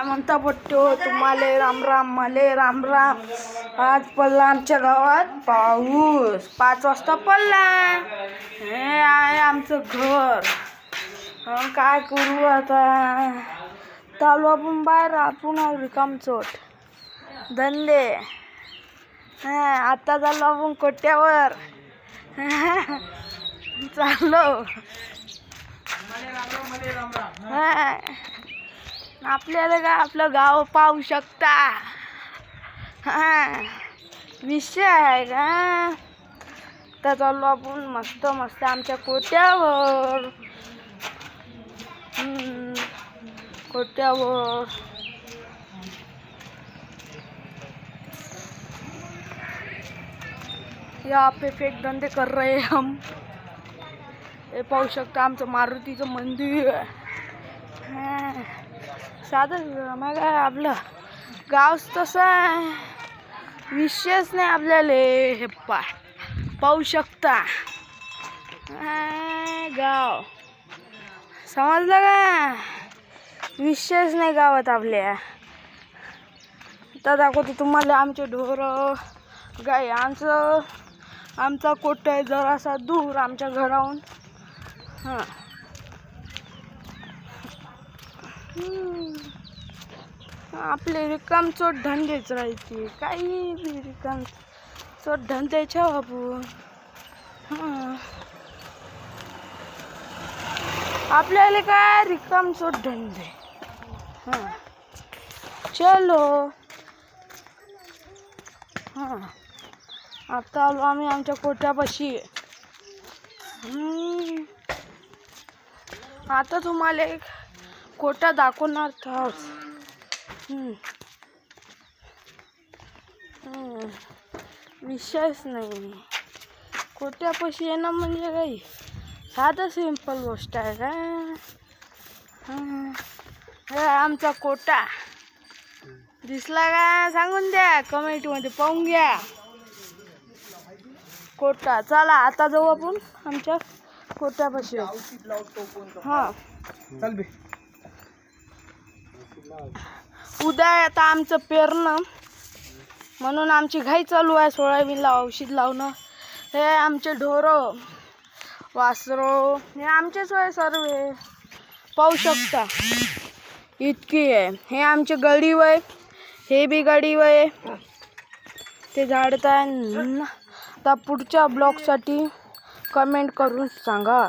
म्हणता पट्टो तुम्हाला राम राम मले राम राम. आज पडला आमच्या गावात पाऊस 5 वाजता पडला. हे आहे आमचं घर. काय करू आता. चालू आपण बाहेर आपण रिकामचोट धंदे. आता चाललो आपण कोट्यावर. चाललो आपल्याला काय आपलं गाव पाहू शकता. विषय आहे का. तर चाललो आपण मस्त मस्त आमच्या कोट्यावर. कोट्यावर यहाँ पे फेक धंदे कर रहे हम. हे पाहू शकता आमचं मारुतीचं मंदिर. साधं मग आपलं गावच तसं आहे. विशेष नाही आपल्याला. हे पाहू शकता गाव. समजलं का. विशेष नाही गावात आपल्या. आता दाखवतो तुम्हाला आमचे ढोर गाय. आमचा कोटा आहे जरासा दूर आमच्या घराहून. आपले रिकामचोट धंदेच राहायचे. काही बी रिकामचोट धंद्याच्या बाबू. आपल्याला काय रिकामचोट धंदे. चलो आता आलो आम्ही आमच्या कोट्यापाशी. आता तुम्हाला एक कोटा दाखवणार आहोत. विशेष नाही. कोट्यापाशी येणं म्हणजे काही साधं सिंपल गोष्ट आहे का. हे आमचा कोटा दिसला का सांगून द्या कमेंटमध्ये. पाहून घ्या कोटा. चला आता जाऊ आपण आमच्या कोट्यापाशी. उद्या आता आमचं पेरणं म्हणून आमची घाई चालू आहे. सोयाबीनला औषध लावणं. हे आमचे ढोरं वासरो हे आमचेच आहे सर्व. पाहू शकता इतकी आहे. हे आमचे गडी वय. हे बी गडी वय. ते झाडत आहे. आता पुढच्या ब्लॉगसाठी कमेंट करून सांगा.